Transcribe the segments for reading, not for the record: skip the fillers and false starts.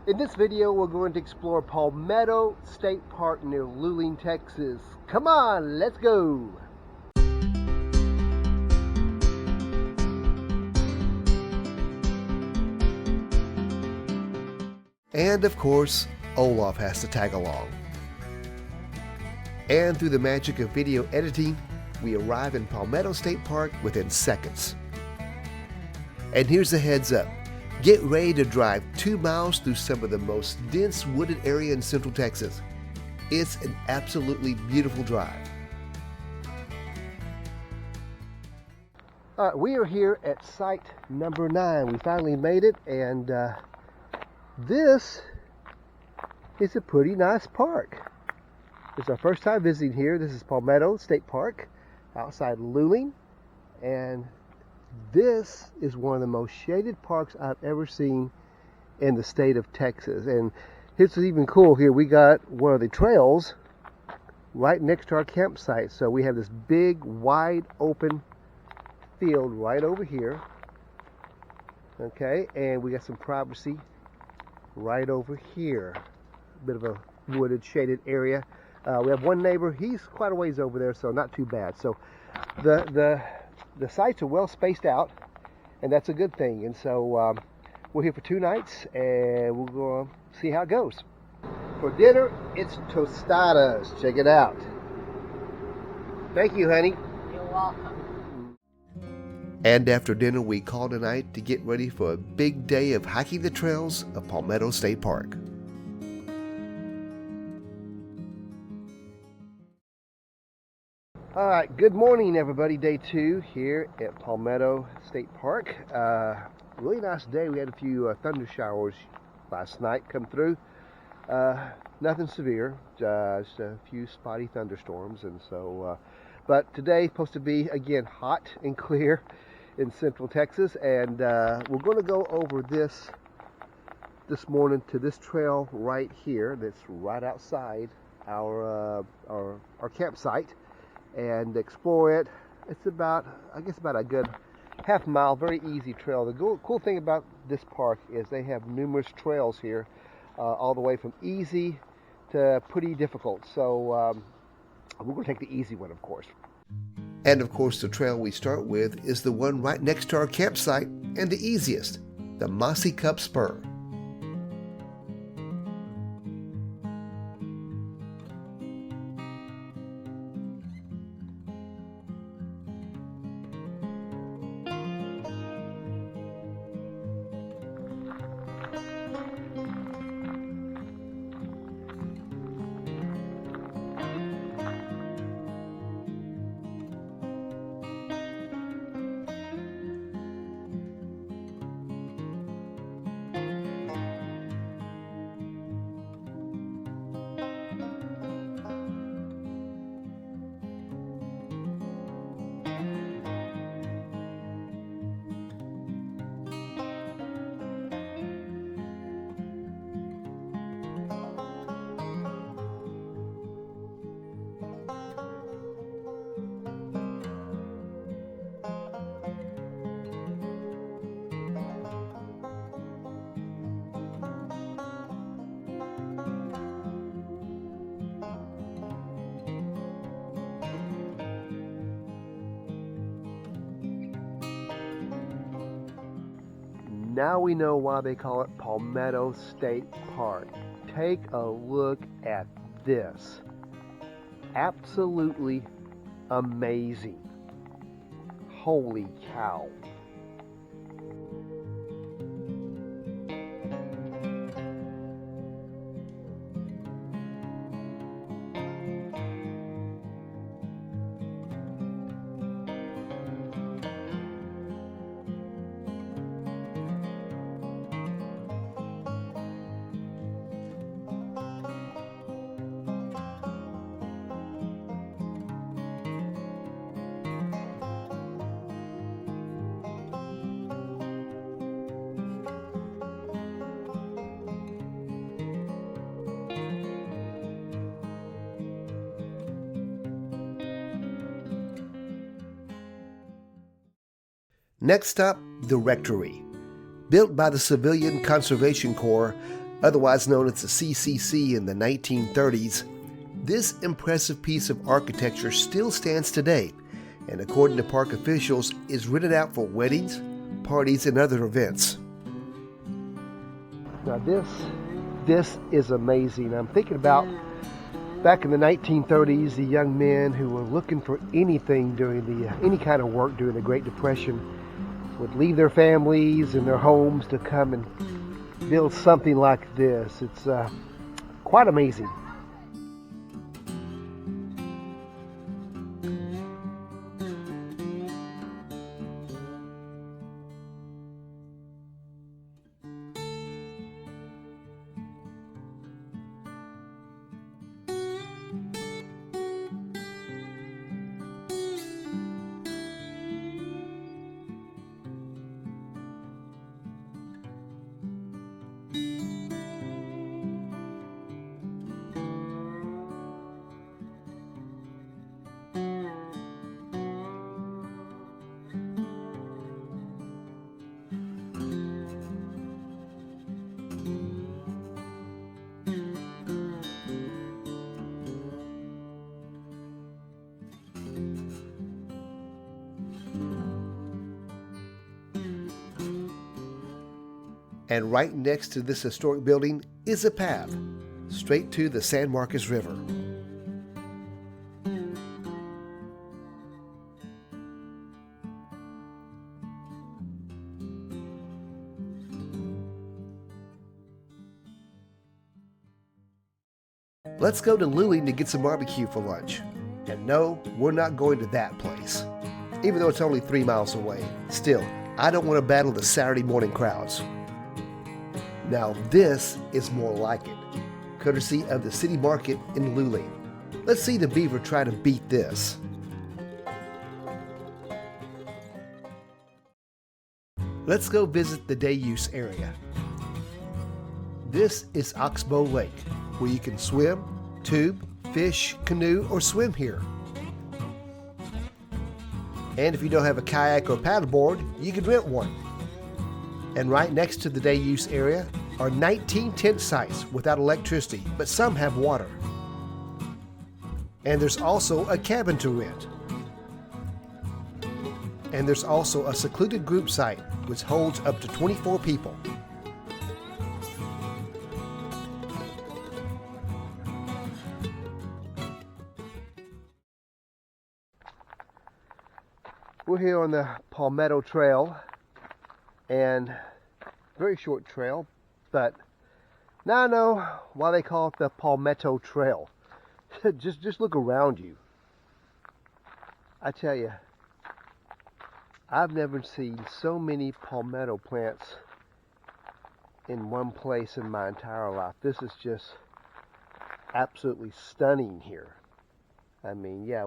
In this video, we're going to explore Palmetto State Park near Luling, Texas. Come on, let's go! And of course, Olaf has to tag along. And through the magic of video editing, we arrive in Palmetto State Park within seconds. And here's a heads up. Get ready to drive 2 miles through some of the most dense wooded area in Central Texas. It's an absolutely beautiful drive. All right, we are here at site number 9. We finally made it, and this is a pretty nice park. It's our first time visiting here. This is Palmetto State Park outside Luling, and this is one of the most shaded parks I've ever seen in the state of Texas. And here's what's even cool here. We got one of the trails right next to our campsite. So we have this big, wide open field right over here. Okay, and we got some privacy right over here. A bit of a wooded, shaded area. We have one neighbor. He's quite a ways over there, so not too bad. So the sites are well spaced out, and that's a good thing. And so we're here for 2 nights, and we'll go see how it goes. For dinner, it's tostadas. Check it out. Thank you, honey. You're welcome. And after dinner, we called tonight to get ready for a big day of hiking the trails of Palmetto State Park. All right, good morning, everybody. Day 2 here at Palmetto State Park. Really nice day. We had a few thunder showers last night come through. Nothing severe, just a few spotty thunderstorms. And so, but today supposed to be again hot and clear in Central Texas, and we're going to go over this morning to this trail right here. That's right outside our campsite, and explore it. It's about, I guess, about a good half mile, very easy trail. The cool thing about this park is they have numerous trails here, all the way from easy to pretty difficult. So we're going to take the easy one, of course. And of course, the trail we start with is the one right next to our campsite, and the easiest, the Mossy Cup Spur. Now we know why they call it Palmetto State Park. Take a look at this. Absolutely amazing. Holy cow. Next up, the Rectory. Built by the Civilian Conservation Corps, Otherwise known as the CCC in the 1930s, this impressive piece of architecture still stands today, and according to park officials, is rented out for weddings, parties, and other events. Now this is amazing. I'm thinking about back in the 1930s, the young men who were looking for anything during any kind of work during the Great Depression would leave their families and their homes to come and build something like this. It's quite amazing. And right next to this historic building is a path straight to the San Marcos River. Let's go to Luling to get some barbecue for lunch. And no, we're not going to that place. Even though it's only 3 miles away, still, I don't want to battle the Saturday morning crowds. Now this is more like it, courtesy of the city market in Luling. Let's see the beaver try to beat this. Let's go visit the day use area. This is Oxbow Lake, where you can swim, tube, fish, canoe, or swim here. And if you don't have a kayak or paddleboard, you can rent one. And right next to the day use area are 19 tent sites without electricity, but some have water. And there's also a cabin to rent. And there's also a secluded group site which holds up to 24 people. We're here on the Palmetto Trail, and very short trail, but now I know why they call it the Palmetto Trail. just look around you. I tell you, I've never seen so many palmetto plants in one place in my entire life. This is just absolutely stunning here. I mean, yeah,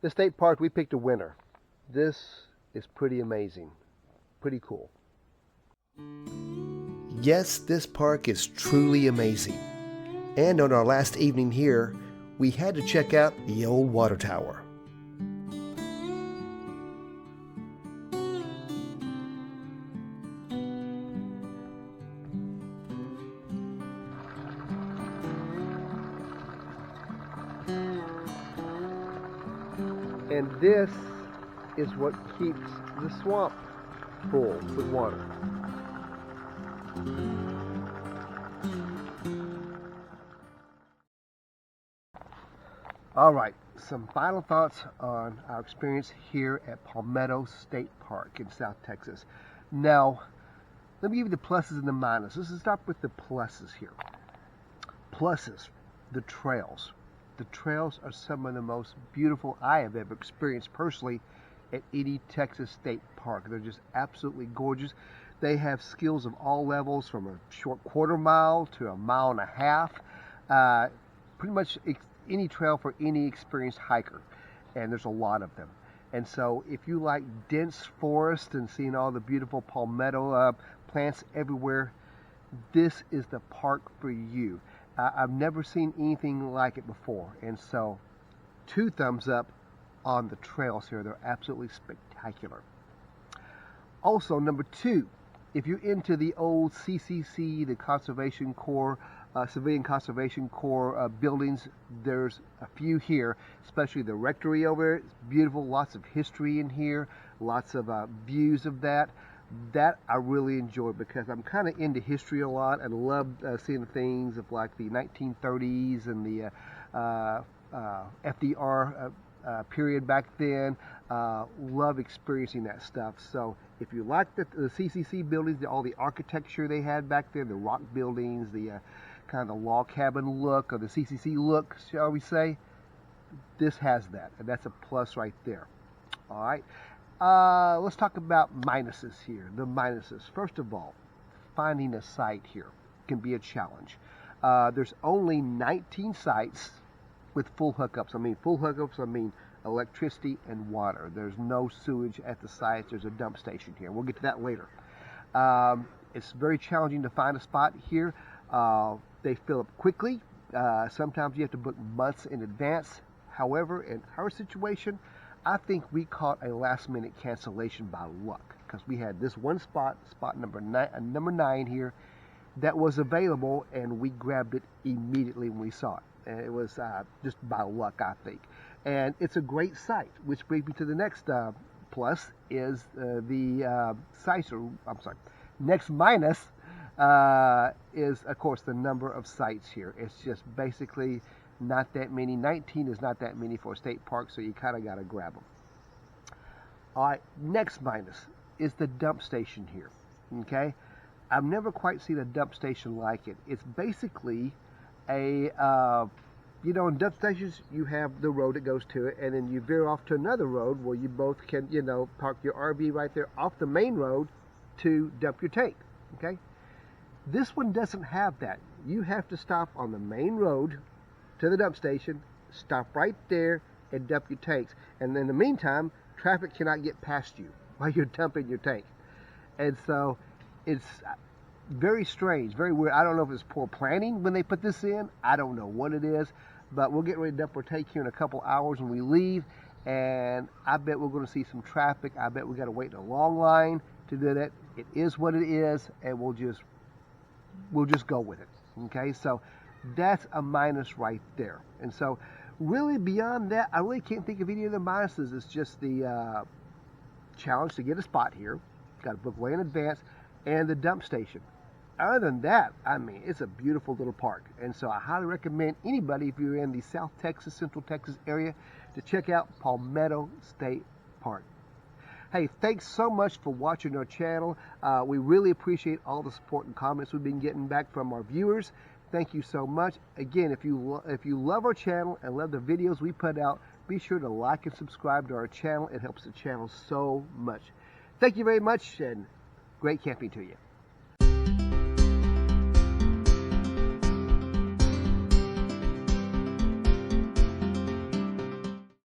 the state park, we picked a winner. This is pretty amazing. Pretty cool. Yes, this park is truly amazing. And on our last evening here, we had to check out the old water tower. And this is what keeps the swamp full with water. All right, some final thoughts on our experience here at Palmetto State Park in South Texas. Now, let me give you the pluses and the minuses. Let's start with the pluses here. Pluses, the trails. The trails are some of the most beautiful I have ever experienced personally at any Texas State Park. They're just absolutely gorgeous. They have skills of all levels, from a short quarter mile to a mile and a half. Pretty much any trail for any experienced hiker, and there's a lot of them. And so if you like dense forest and seeing all the beautiful palmetto plants everywhere, this is the park for you. I've never seen anything like it before, and so 2 thumbs up on the trails here. They're absolutely spectacular. Also, number 2, if you're into the old CCC, the Conservation Corps, Civilian Conservation Corps buildings, there's a few here, especially the rectory over there. It's beautiful, lots of history in here, lots of views of that. That I really enjoy because I'm kind of into history a lot and love seeing things of like the 1930s and the FDR period back then. Love experiencing that stuff. So if you like the CCC buildings, all the architecture they had back there, the rock buildings, the kind of the log cabin look or the CCC look, shall we say, this has that, and that's a plus right there. All right. Let's talk about minuses here. The minuses. First of all, finding a site here can be a challenge. There's only 19 sites with full hookups. I mean electricity and water. There's no sewage at the sites. There's a dump station here. We'll get to that later. It's very challenging to find a spot here. They fill up quickly. Sometimes you have to book months in advance. However, in our situation, I think we caught a last-minute cancellation by luck because we had this one spot number 9 here, that was available, and we grabbed it immediately when we saw it. And it was just by luck, I think. And it's a great site, which brings me to the next plus is next minus is, of course, the number of sites here. It's just basically not that many. 19 is not that many for a state park, so you kind of got to grab them. All right, next minus is the dump station here. Okay, I've never quite seen a dump station like it. It's basically a, in dump stations, you have the road that goes to it, and then you veer off to another road where you both can, park your RV right there off the main road to dump your tank. Okay, this one doesn't have that. You have to stop on the main road to the dump station, stop right there, and dump your tanks. And in the meantime, traffic cannot get past you while you're dumping your tank. And so it's very strange, very weird. I don't know if it's poor planning when they put this in. I don't know what it is, but we'll get ready to dump our tank here in a couple hours when we leave, and I bet we're going to see some traffic. I bet we got to wait in a long line to do that. It is what it is, and we'll just go with it. Okay, so that's a minus right there. And so really beyond that, I really can't think of any other minuses. It's just the challenge to get a spot here. Got to book way in advance, and the dump station. Other than that, it's a beautiful little park. And so I highly recommend anybody, if you're in the South Texas, Central Texas area, to check out Palmetto State Park. Hey, thanks so much for watching our channel. We really appreciate all the support and comments we've been getting back from our viewers. Thank you so much. Again, if you love our channel and love the videos we put out, be sure to like and subscribe to our channel. It helps the channel so much. Thank you very much, and great camping to you.